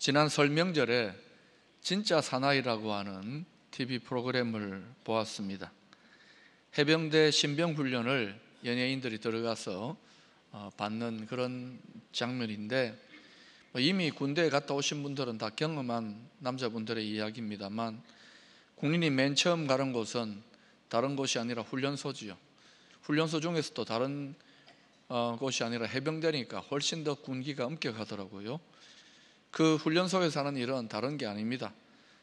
지난 설 명절에 진짜 사나이라고 하는 TV 프로그램을 보았습니다. 해병대 신병 훈련을 연예인들이 들어가서 받는 그런 장면인데, 이미 군대에 갔다 오신 분들은 다 경험한 남자분들의 이야기입니다만, 국민이 맨 처음 가는 곳은 다른 곳이 아니라 훈련소지요. 훈련소 중에서도 다른 곳이 아니라 해병대니까 훨씬 더 군기가 엄격하더라고요. 그 훈련소에서 하는 일은 다른 게 아닙니다.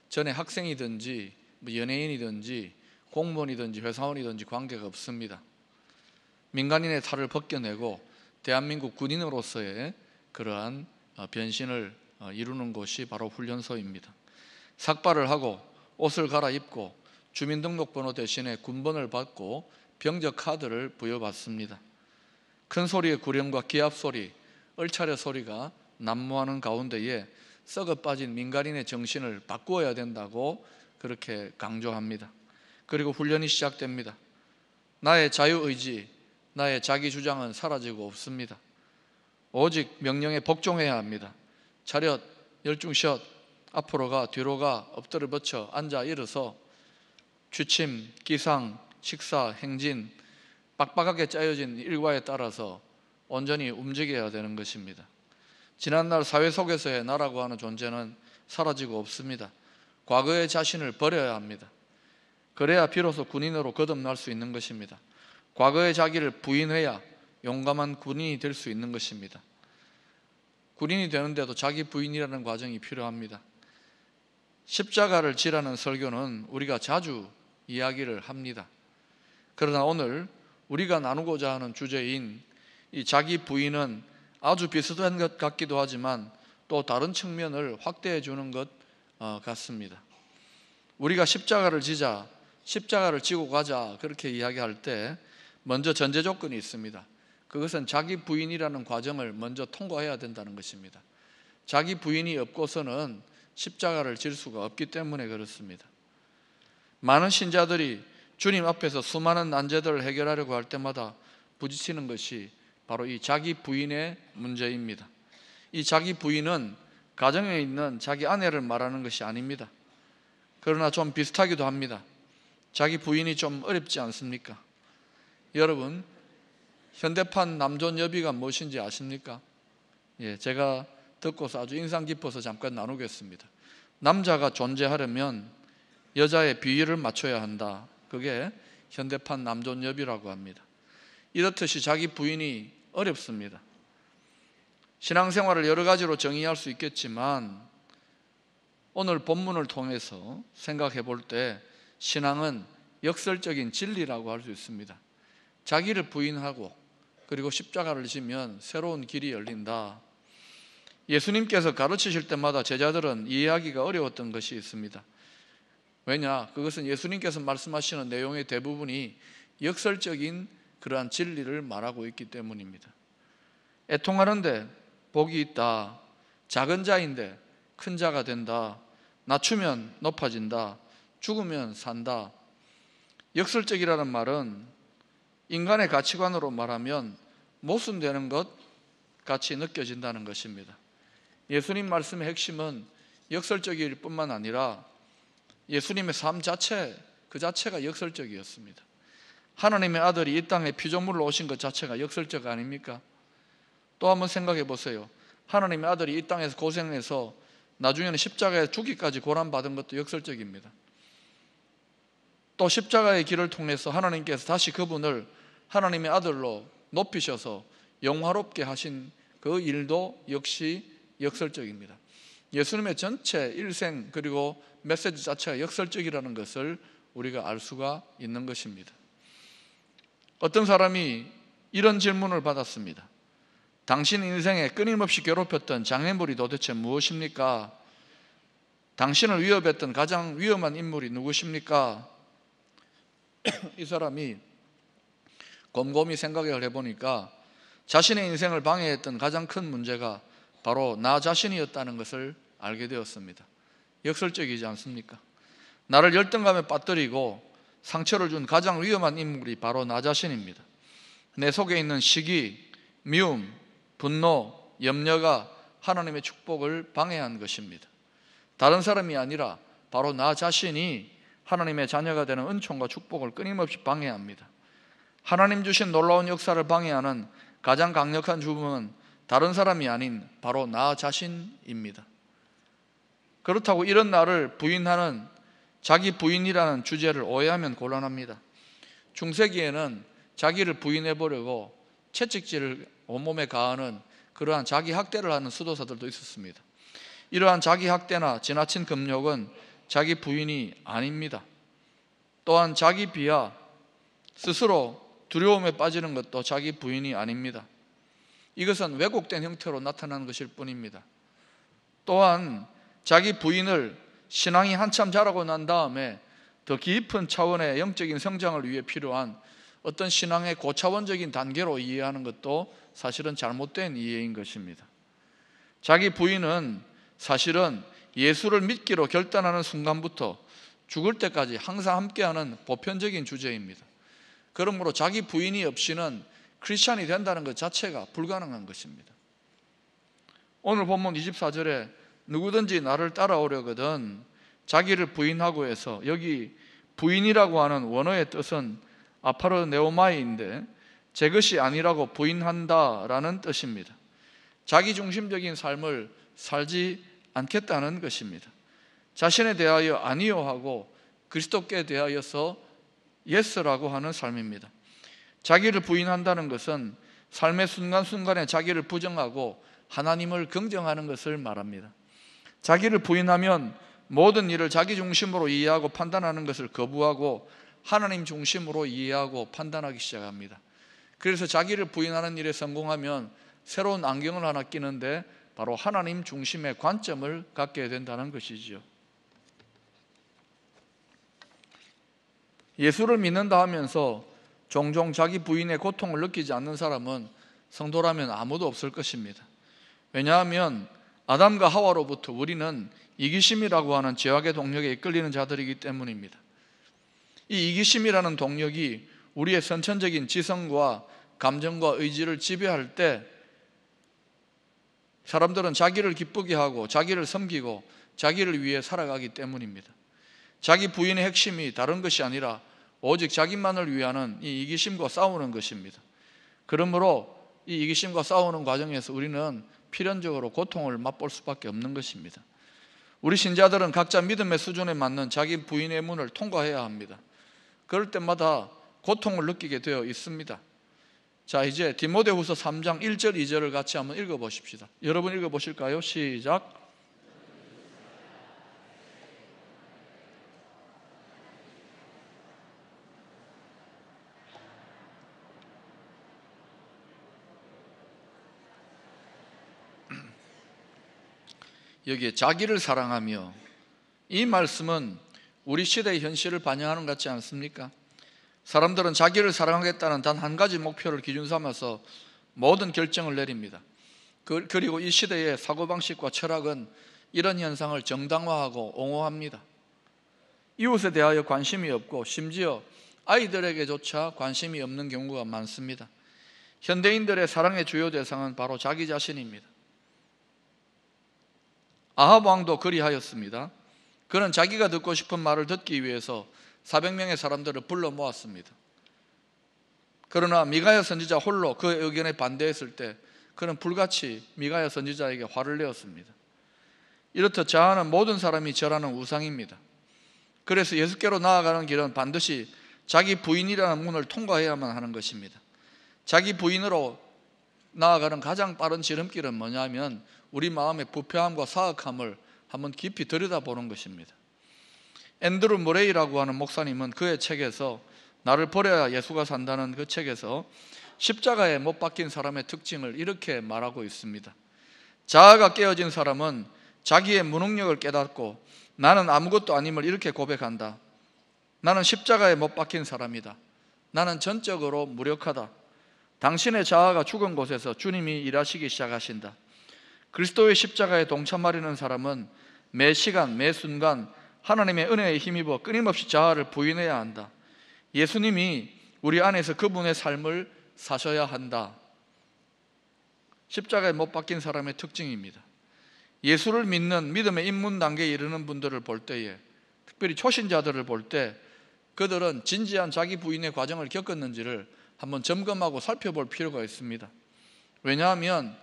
전에 학생이든지 연예인이든지 공무원이든지 회사원이든지 관계가 없습니다. 민간인의 탈을 벗겨내고 대한민국 군인으로서의 그러한 변신을 이루는 곳이 바로 훈련소입니다. 삭발을 하고 옷을 갈아입고 주민등록번호 대신에 군번을 받고 병적 카드를 부여받습니다. 큰 소리의 구령과 기합 소리, 얼차려 소리가 난무하는 가운데에 썩어 빠진 민간인의 정신을 바꾸어야 된다고 그렇게 강조합니다. 그리고 훈련이 시작됩니다. 나의 자유의지, 나의 자기 주장은 사라지고 없습니다. 오직 명령에 복종해야 합니다. 차렷, 열중샷, 앞으로 가, 뒤로 가, 엎드려 버쳐, 앉아, 일어서, 취침, 기상, 식사, 행진, 빡빡하게 짜여진 일과에 따라서 온전히 움직여야 되는 것입니다. 지난날 사회 속에서의 나라고 하는 존재는 사라지고 없습니다. 과거의 자신을 버려야 합니다. 그래야 비로소 군인으로 거듭날 수 있는 것입니다. 과거의 자기를 부인해야 용감한 군인이 될 수 있는 것입니다. 군인이 되는데도 자기 부인이라는 과정이 필요합니다. 십자가를 지라는 설교는 우리가 자주 이야기를 합니다. 그러나 오늘 우리가 나누고자 하는 주제인 이 자기 부인은 아주 비슷한 것 같기도 하지만 또 다른 측면을 확대해 주는 것 같습니다. 우리가 십자가를 지자, 십자가를 지고 가자 그렇게 이야기할 때 먼저 전제 조건이 있습니다. 그것은 자기 부인이라는 과정을 먼저 통과해야 된다는 것입니다. 자기 부인이 없고서는 십자가를 질 수가 없기 때문에 그렇습니다. 많은 신자들이 주님 앞에서 수많은 난제들을 해결하려고 할 때마다 부딪히는 것이 바로 이 자기 부인의 문제입니다. 이 자기 부인은 가정에 있는 자기 아내를 말하는 것이 아닙니다. 그러나 좀 비슷하기도 합니다. 자기 부인이 좀 어렵지 않습니까? 여러분, 현대판 남존 여비가 무엇인지 아십니까? 제가 듣고서 아주 인상 깊어서 잠깐 나누겠습니다. 남자가 존재하려면 여자의 비위를 맞춰야 한다. 그게 현대판 남존 여비라고 합니다. 이렇듯이 자기 부인이 어렵습니다. 신앙생활을 여러 가지로 정의할 수 있겠지만 오늘 본문을 통해서 생각해 볼 때 신앙은 역설적인 진리라고 할 수 있습니다. 자기를 부인하고 그리고 십자가를 지면 새로운 길이 열린다. 예수님께서 가르치실 때마다 제자들은 이해하기가 어려웠던 것이 있습니다. 왜냐? 그것은 예수님께서 말씀하시는 내용의 대부분이 역설적인 그러한 진리를 말하고 있기 때문입니다. 애통하는데 복이 있다. 작은 자인데 큰 자가 된다. 낮추면 높아진다. 죽으면 산다. 역설적이라는 말은 인간의 가치관으로 말하면 모순되는 것 같이 느껴진다는 것입니다. 예수님 말씀의 핵심은 역설적일 뿐만 아니라 예수님의 삶 자체, 그 자체가 역설적이었습니다. 하나님의 아들이 이 땅에 피조물로 오신 것 자체가 역설적 아닙니까? 또 한번 생각해 보세요. 하나님의 아들이 이 땅에서 고생해서 나중에는 십자가에 죽기까지 고난받은 것도 역설적입니다. 또 십자가의 길을 통해서 하나님께서 다시 그분을 하나님의 아들로 높이셔서 영화롭게 하신 그 일도 역시 역설적입니다. 예수님의 전체 일생 그리고 메시지 자체가 역설적이라는 것을 우리가 알 수가 있는 것입니다. 어떤 사람이 이런 질문을 받았습니다. 당신 인생에 끊임없이 괴롭혔던 장애물이 도대체 무엇입니까? 당신을 위협했던 가장 위험한 인물이 누구십니까? 이 사람이 곰곰이 생각을 해보니까 자신의 인생을 방해했던 가장 큰 문제가 바로 나 자신이었다는 것을 알게 되었습니다. 역설적이지 않습니까? 나를 열등감에 빠뜨리고 상처를 준 가장 위험한 인물이 바로 나 자신입니다. 내 속에 있는 시기, 미움, 분노, 염려가 하나님의 축복을 방해한 것입니다. 다른 사람이 아니라 바로 나 자신이 하나님의 자녀가 되는 은총과 축복을 끊임없이 방해합니다. 하나님 주신 놀라운 역사를 방해하는 가장 강력한 주범은 다른 사람이 아닌 바로 나 자신입니다. 그렇다고 이런 나를 부인하는 자기 부인이라는 주제를 오해하면 곤란합니다. 중세기에는 자기를 부인해보려고 채찍질을 온몸에 가하는 그러한 자기 학대를 하는 수도사들도 있었습니다. 이러한 자기 학대나 지나친 금욕은 자기 부인이 아닙니다. 또한 자기 비하, 스스로 두려움에 빠지는 것도 자기 부인이 아닙니다. 이것은 왜곡된 형태로 나타나는 것일 뿐입니다. 또한 자기 부인을 신앙이 한참 자라고 난 다음에 더 깊은 차원의 영적인 성장을 위해 필요한 어떤 신앙의 고차원적인 단계로 이해하는 것도 사실은 잘못된 이해인 것입니다. 자기 부인은 사실은 예수를 믿기로 결단하는 순간부터 죽을 때까지 항상 함께하는 보편적인 주제입니다. 그러므로 자기 부인이 없이는 크리스찬이 된다는 것 자체가 불가능한 것입니다. 오늘 본문 24절에 누구든지 나를 따라오려거든 자기를 부인하고 해서, 여기 부인이라고 하는 원어의 뜻은 아파르네오마이인데 제 것이 아니라고 부인한다라는 뜻입니다. 자기중심적인 삶을 살지 않겠다는 것입니다. 자신에 대하여 아니요 하고 그리스도께 대하여서 예스라고 하는 삶입니다. 자기를 부인한다는 것은 삶의 순간순간에 자기를 부정하고 하나님을 긍정하는 것을 말합니다. 자기를 부인하면 모든 일을 자기 중심으로 이해하고 판단하는 것을 거부하고 하나님 중심으로 이해하고 판단하기 시작합니다. 그래서 자기를 부인하는 일에 성공하면 새로운 안경을 하나 끼는데 바로 하나님 중심의 관점을 갖게 된다는 것이지요. 예수를 믿는다 하면서 종종 자기 부인의 고통을 느끼지 않는 사람은 성도라면 아무도 없을 것입니다. 왜냐하면 아담과 하와로부터 우리는 이기심이라고 하는 죄악의 동력에 이끌리는 자들이기 때문입니다. 이 이기심이라는 동력이 우리의 선천적인 지성과 감정과 의지를 지배할 때 사람들은 자기를 기쁘게 하고 자기를 섬기고 자기를 위해 살아가기 때문입니다. 자기 부인의 핵심이 다른 것이 아니라 오직 자기만을 위하는 이 이기심과 싸우는 것입니다. 그러므로 이 이기심과 싸우는 과정에서 우리는 필연적으로 고통을 맛볼 수밖에 없는 것입니다. 우리 신자들은 각자 믿음의 수준에 맞는 자기 부인의 문을 통과해야 합니다. 그럴 때마다 고통을 느끼게 되어 있습니다. 자, 이제 디모데후서 3장 1절 2절을 같이 한번 읽어보십시다. 여러분 읽어보실까요? 시작. 여기에 자기를 사랑하며, 이 말씀은 우리 시대의 현실을 반영하는 것 같지 않습니까? 사람들은 자기를 사랑하겠다는 단 한 가지 목표를 기준 삼아서 모든 결정을 내립니다. 그리고 이 시대의 사고방식과 철학은 이런 현상을 정당화하고 옹호합니다. 이웃에 대하여 관심이 없고 심지어 아이들에게조차 관심이 없는 경우가 많습니다. 현대인들의 사랑의 주요 대상은 바로 자기 자신입니다. 아합 왕도 그리하였습니다. 그는 자기가 듣고 싶은 말을 듣기 위해서 400명의 사람들을 불러 모았습니다. 그러나 미가야 선지자 홀로 그의 의견에 반대했을 때 그는 불같이 미가야 선지자에게 화를 내었습니다. 이렇듯 자아는 모든 사람이 절하는 우상입니다. 그래서 예수께로 나아가는 길은 반드시 자기 부인이라는 문을 통과해야만 하는 것입니다. 자기 부인으로 나아가는 가장 빠른 지름길은 뭐냐면 우리 마음의 부패함과 사악함을 한번 깊이 들여다보는 것입니다. 앤드루 머레이라고 하는 목사님은 그의 책에서 나를 버려야 예수가 산다는 그 책에서 십자가에 못 박힌 사람의 특징을 이렇게 말하고 있습니다. 자아가 깨어진 사람은 자기의 무능력을 깨닫고 나는 아무것도 아님을 이렇게 고백한다. 나는 십자가에 못 박힌 사람이다. 나는 전적으로 무력하다. 당신의 자아가 죽은 곳에서 주님이 일하시기 시작하신다. 그리스도의 십자가에 동참하려는 사람은 매 시간 매 순간 하나님의 은혜에 힘입어 끊임없이 자아를 부인해야 한다. 예수님이 우리 안에서 그분의 삶을 사셔야 한다. 십자가에 못 박힌 사람의 특징입니다. 예수를 믿는 믿음의 입문 단계에 이르는 분들을 볼 때에, 특별히 초신자들을 볼 때 그들은 진지한 자기 부인의 과정을 겪었는지를 한번 점검하고 살펴볼 필요가 있습니다. 왜냐하면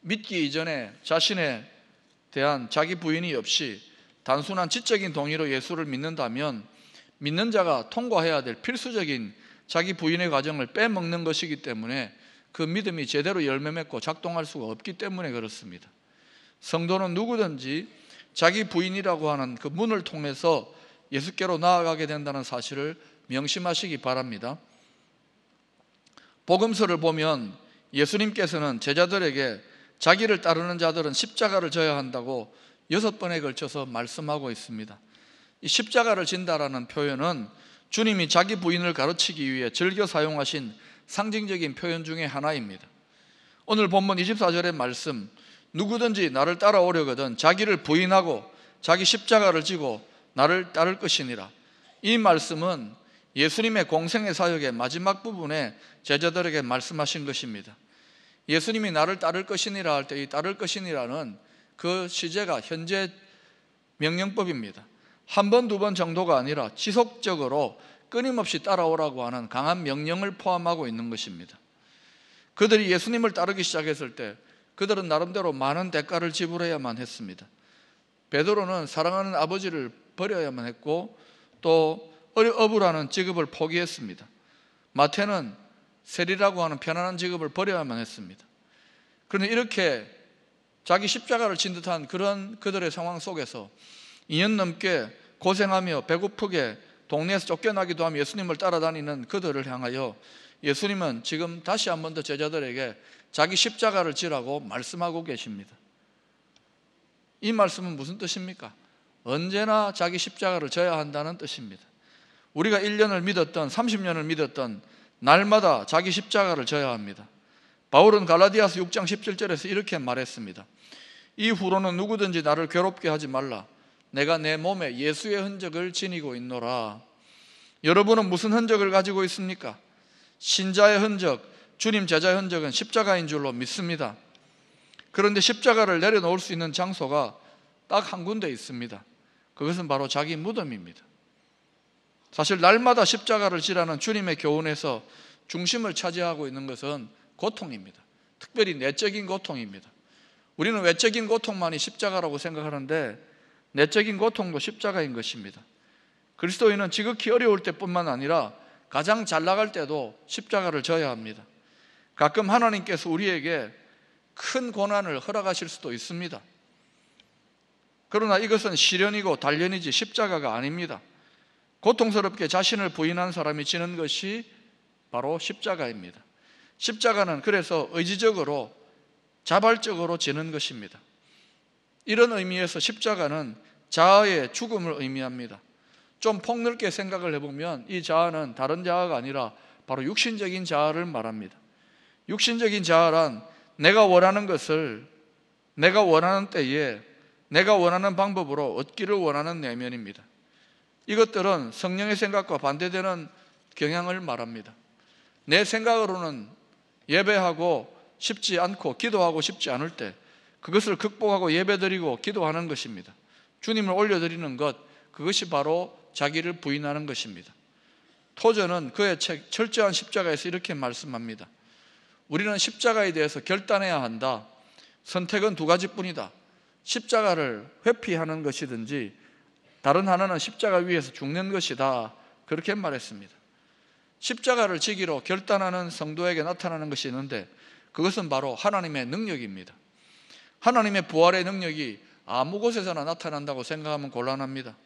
믿기 이전에 자신에 대한 자기 부인이 없이 단순한 지적인 동의로 예수를 믿는다면 믿는 자가 통과해야 될 필수적인 자기 부인의 과정을 빼먹는 것이기 때문에 그 믿음이 제대로 열매 맺고 작동할 수가 없기 때문에 그렇습니다. 성도는 누구든지 자기 부인이라고 하는 그 문을 통해서 예수께로 나아가게 된다는 사실을 명심하시기 바랍니다. 복음서를 보면 예수님께서는 제자들에게 자기를 따르는 자들은 십자가를 져야 한다고 6번에 걸쳐서 말씀하고 있습니다. 이 십자가를 진다라는 표현은 주님이 자기 부인을 가르치기 위해 즐겨 사용하신 상징적인 표현 중에 하나입니다. 오늘 본문 24절의 말씀, 누구든지 나를 따라오려거든 자기를 부인하고 자기 십자가를 지고 나를 따를 것이니라. 이 말씀은 예수님의 공생의 사역의 마지막 부분에 제자들에게 말씀하신 것입니다. 예수님이 나를 따를 것이니라 할 때 이 따를 것이니라는 그 시제가 현재 명령법입니다. 한 번, 두 번 정도가 아니라 지속적으로 끊임없이 따라오라고 하는 강한 명령을 포함하고 있는 것입니다. 그들이 예수님을 따르기 시작했을 때 그들은 나름대로 많은 대가를 지불해야만 했습니다. 베드로는 사랑하는 아버지를 버려야만 했고 또 어부라는 직업을 포기했습니다. 마태는 세리라고 하는 편안한 직업을 버려야만 했습니다. 그런데 이렇게 자기 십자가를 진 듯한 그런 그들의 상황 속에서 2년 넘게 고생하며 배고프게 동네에서 쫓겨나기도 하며 예수님을 따라다니는 그들을 향하여 예수님은 지금 다시 한 번 더 제자들에게 자기 십자가를 지라고 말씀하고 계십니다. 이 말씀은 무슨 뜻입니까? 언제나 자기 십자가를 져야 한다는 뜻입니다. 우리가 1년을 믿었던 30년을 믿었던 날마다 자기 십자가를 져야 합니다. 바울은 갈라디아서 6장 17절에서 이렇게 말했습니다. 이후로는 누구든지 나를 괴롭게 하지 말라. 내가 내 몸에 예수의 흔적을 지니고 있노라. 여러분은 무슨 흔적을 가지고 있습니까? 신자의 흔적, 주님 제자의 흔적은 십자가인 줄로 믿습니다. 그런데 십자가를 내려놓을 수 있는 장소가 딱 한 군데 있습니다. 그것은 바로 자기 무덤입니다. 사실 날마다 십자가를 지라는 주님의 교훈에서 중심을 차지하고 있는 것은 고통입니다. 특별히 내적인 고통입니다. 우리는 외적인 고통만이 십자가라고 생각하는데 내적인 고통도 십자가인 것입니다. 그리스도인은 지극히 어려울 때뿐만 아니라 가장 잘 나갈 때도 십자가를 져야 합니다. 가끔 하나님께서 우리에게 큰 고난을 허락하실 수도 있습니다. 그러나 이것은 시련이고 단련이지 십자가가 아닙니다. 고통스럽게 자신을 부인한 사람이 지는 것이 바로 십자가입니다. 십자가는 그래서 의지적으로 자발적으로 지는 것입니다. 이런 의미에서 십자가는 자아의 죽음을 의미합니다. 좀 폭넓게 생각을 해보면 이 자아는 다른 자아가 아니라 바로 육신적인 자아를 말합니다. 육신적인 자아란 내가 원하는 것을 내가 원하는 때에 내가 원하는 방법으로 얻기를 원하는 내면입니다. 이것들은 성령의 생각과 반대되는 경향을 말합니다. 내 생각으로는 예배하고 싶지 않고 기도하고 싶지 않을 때 그것을 극복하고 예배드리고 기도하는 것입니다. 주님을 올려드리는 것, 그것이 바로 자기를 부인하는 것입니다. 토저는 그의 책 철저한 십자가에서 이렇게 말씀합니다. 우리는 십자가에 대해서 결단해야 한다. 선택은 두 가지뿐이다. 십자가를 회피하는 것이든지 다른 하나는 십자가 위에서 죽는 것이다. 그렇게 말했습니다. 십자가를 지기로 결단하는 성도에게 나타나는 것이 있는데 그것은 바로 하나님의 능력입니다. 하나님의 부활의 능력이 아무 곳에서나 나타난다고 생각하면 곤란합니다.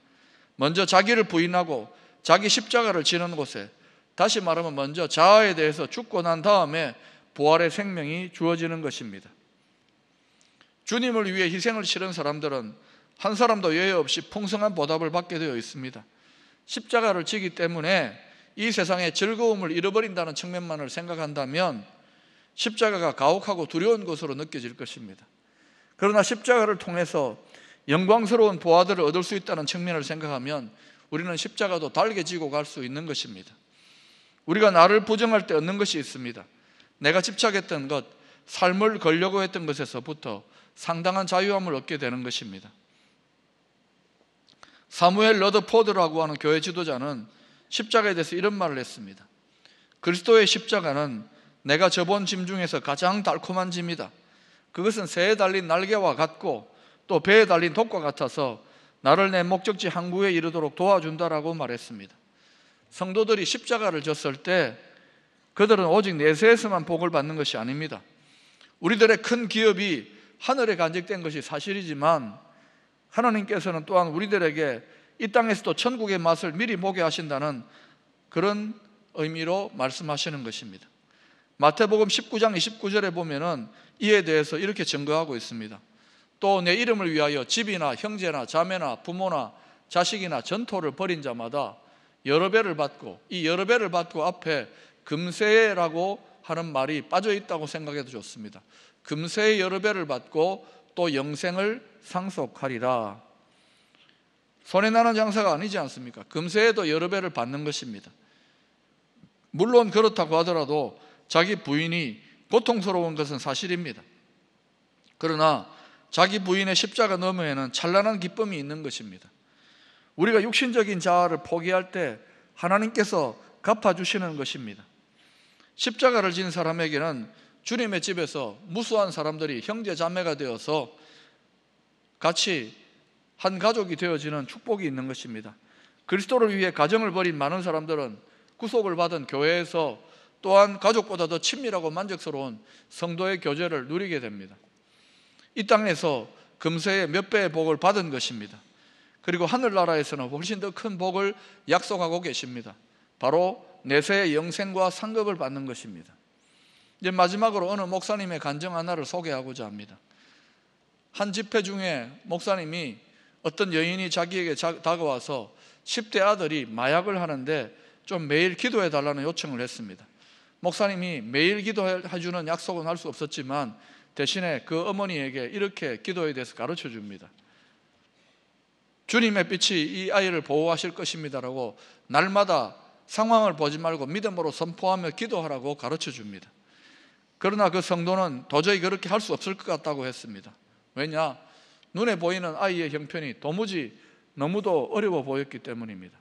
먼저 자기를 부인하고 자기 십자가를 지는 곳에, 다시 말하면 먼저 자아에 대해서 죽고 난 다음에 부활의 생명이 주어지는 것입니다. 주님을 위해 희생을 치른 사람들은 한 사람도 예외 없이 풍성한 보답을 받게 되어 있습니다. 십자가를 지기 때문에 이 세상의 즐거움을 잃어버린다는 측면만을 생각한다면 십자가가 가혹하고 두려운 것으로 느껴질 것입니다. 그러나 십자가를 통해서 영광스러운 보화들을 얻을 수 있다는 측면을 생각하면 우리는 십자가도 달게 지고 갈 수 있는 것입니다. 우리가 나를 부정할 때 얻는 것이 있습니다. 내가 집착했던 것, 삶을 걸려고 했던 것에서부터 상당한 자유함을 얻게 되는 것입니다. 사무엘 러더포드라고 하는 교회 지도자는 십자가에 대해서 이런 말을 했습니다. 그리스도의 십자가는 내가 져본 짐 중에서 가장 달콤한 짐이다. 그것은 새에 달린 날개와 같고 또 배에 달린 독과 같아서 나를 내 목적지 항구에 이르도록 도와준다라고 말했습니다. 성도들이 십자가를 졌을 때 그들은 오직 내세에서만 복을 받는 것이 아닙니다. 우리들의 큰 기업이 하늘에 간직된 것이 사실이지만 하나님께서는 또한 우리들에게 이 땅에서도 천국의 맛을 미리 보게 하신다는 그런 의미로 말씀하시는 것입니다. 마태복음 19장 29절에 보면은 이에 대해서 이렇게 증거하고 있습니다. 또 내 이름을 위하여 집이나 형제나 자매나 부모나 자식이나 전토를 벌인 자마다 여러 배를 받고, 이 여러 배를 받고 앞에 금세라고 하는 말이 빠져 있다고 생각해도 좋습니다. 금세의 여러 배를 받고 또 영생을 상속하리라. 손해나는 장사가 아니지 않습니까? 금세에도 여러 배를 받는 것입니다. 물론 그렇다고 하더라도 자기 부인이 고통스러운 것은 사실입니다. 그러나 자기 부인의 십자가 너머에는 찬란한 기쁨이 있는 것입니다. 우리가 육신적인 자아를 포기할 때 하나님께서 갚아주시는 것입니다. 십자가를 진 사람에게는 주님의 집에서 무수한 사람들이 형제 자매가 되어서 같이 한 가족이 되어지는 축복이 있는 것입니다. 그리스도를 위해 가정을 벌인 많은 사람들은 구속을 받은 교회에서 또한 가족보다 더 친밀하고 만족스러운 성도의 교제를 누리게 됩니다. 이 땅에서 금세의 몇 배의 복을 받은 것입니다. 그리고 하늘나라에서는 훨씬 더 큰 복을 약속하고 계십니다. 바로 내세의 영생과 상급을 받는 것입니다. 이제 마지막으로 어느 목사님의 간증 하나를 소개하고자 합니다. 한 집회 중에 목사님이 어떤 여인이 자기에게 다가와서 10대 아들이 마약을 하는데 좀 매일 기도해 달라는 요청을 했습니다. 목사님이 매일 기도해주는 약속은 할 수 없었지만 대신에 그 어머니에게 이렇게 기도에 대해서 가르쳐 줍니다. 주님의 빛이 이 아이를 보호하실 것입니다라고 날마다 상황을 보지 말고 믿음으로 선포하며 기도하라고 가르쳐 줍니다. 그러나 그 성도는 도저히 그렇게 할 수 없을 것 같다고 했습니다. 왜냐? 눈에 보이는 아이의 형편이 도무지 너무도 어려워 보였기 때문입니다.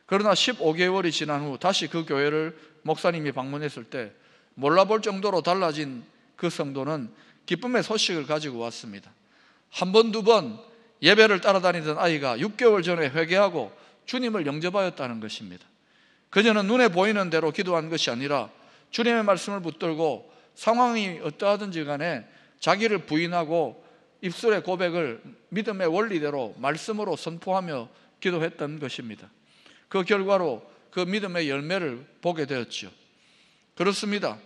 그러나 15개월이 지난 후 다시 그 교회를 목사님이 방문했을 때 몰라볼 정도로 달라진 그 성도는 기쁨의 소식을 가지고 왔습니다. 한 번, 두 번 예배를 따라다니던 아이가 6개월 전에 회개하고 주님을 영접하였다는 것입니다. 그녀는 눈에 보이는 대로 기도한 것이 아니라 주님의 말씀을 붙들고 상황이 어떠하든지 간에 자기를 부인하고 입술의 고백을 믿음의 원리대로 말씀으로 선포하며 기도했던 것입니다. 그 결과로 그 믿음의 열매를 보게 되었죠. 그렇습니다.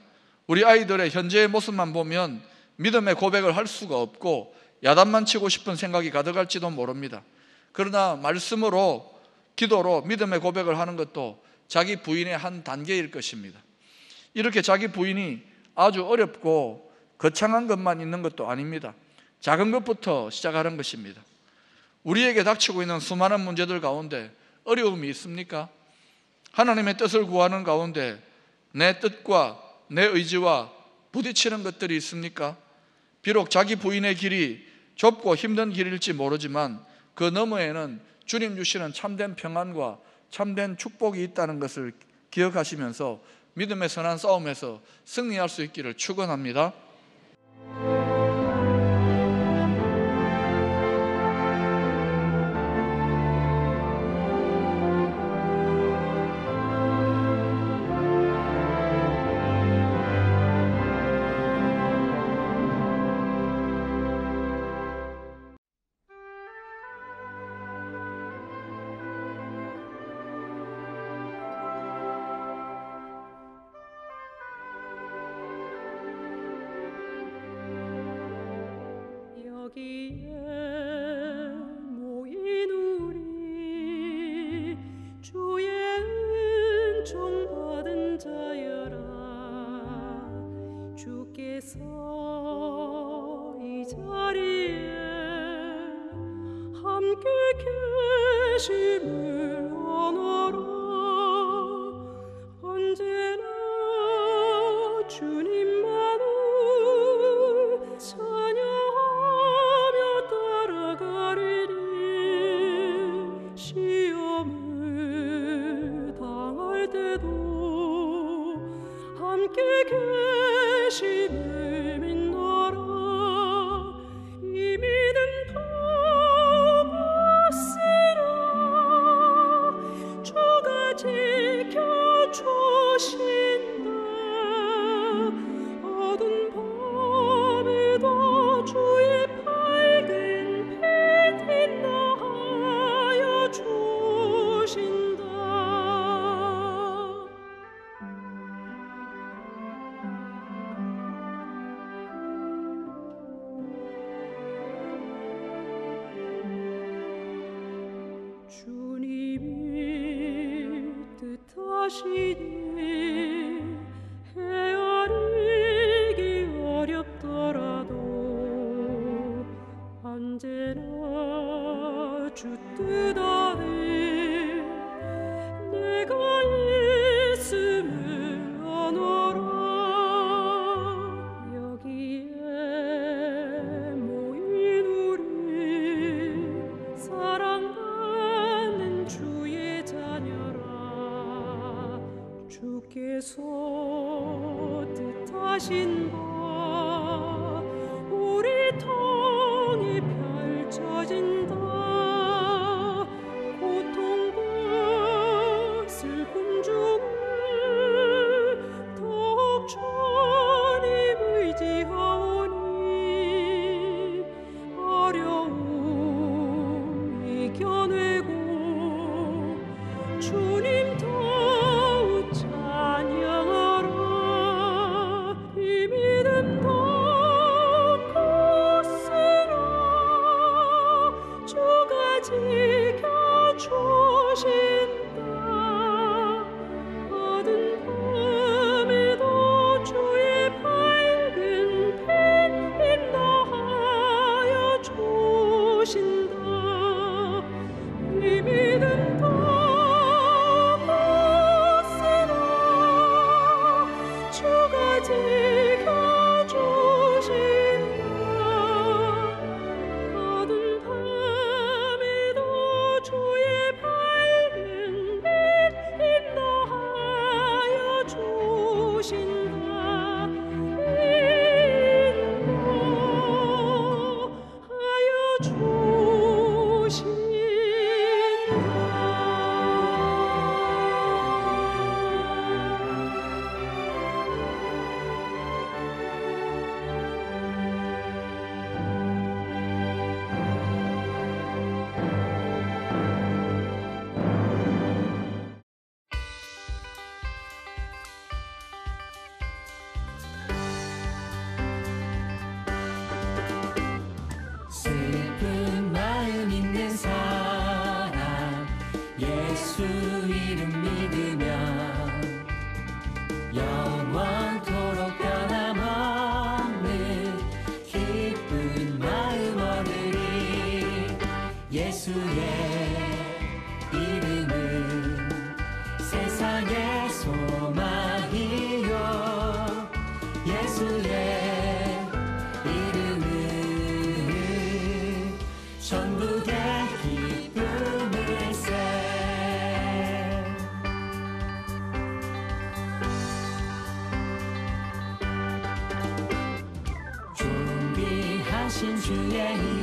우리 아이들의 현재의 모습만 보면 믿음의 고백을 할 수가 없고 야단만 치고 싶은 생각이 가득할지도 모릅니다. 그러나 말씀으로 기도로 믿음의 고백을 하는 것도 자기 부인의 한 단계일 것입니다. 이렇게 자기 부인이 아주 어렵고 거창한 것만 있는 것도 아닙니다. 작은 것부터 시작하는 것입니다. 우리에게 닥치고 있는 수많은 문제들 가운데 어려움이 있습니까? 하나님의 뜻을 구하는 가운데 내 뜻과 내 의지와 부딪히는 것들이 있습니까? 비록 자기 부인의 길이 좁고 힘든 길일지 모르지만 그 너머에는 주님 주시는 참된 평안과 참된 축복이 있다는 것을 기억하시면서 믿음의 선한 싸움에서 승리할 수 있기를 축원합니다. 여기에 모인 우리 주의 은총 받은 자여라. 주께서 이 자리에 함께 계심을 아노라. 언제나 주님만을 찬양하리. 시험을 당할 때도 함께 계심을 믿노라. 이 믿음 보고 쓰라. 주가 지켜주신다. 어두운 밤에도 주의 밝은 빛 인도하여 주신다. 주님이 뜻하시니 헤아리기 어렵더라도 언제나 주 뜻 안에 내가 있음을 아노라. 여기에 모인 우리 사랑받는 주의 자녀라. 주께서 뜻하신 바 우리 통이 펼쳐진다. 고통과 슬픔 중을 더욱 주님 의지하오니 어려움 이겨내고 주님 더욱 찬양하라. 이 믿음 덮고 쓰라. 주가 지켜주신다. 어두운 밤에도 주의 밝은 빛 인도하여 주신다. 이 믿음 덮고 쓰라. 주가 지켜주신다. 어두운 밤에도 주의 밝은 빛 인도하여 주신다. 인도하여 주신다. 슬픈 마음 있는 사람 예수 이름 믿으면 영원토록 변함없는 기쁜 마음 얻으리. 예수의 이름은 세상의 소망이요. 예수의 이름은 천국의 기쁨일세. 존귀하신 주의 이름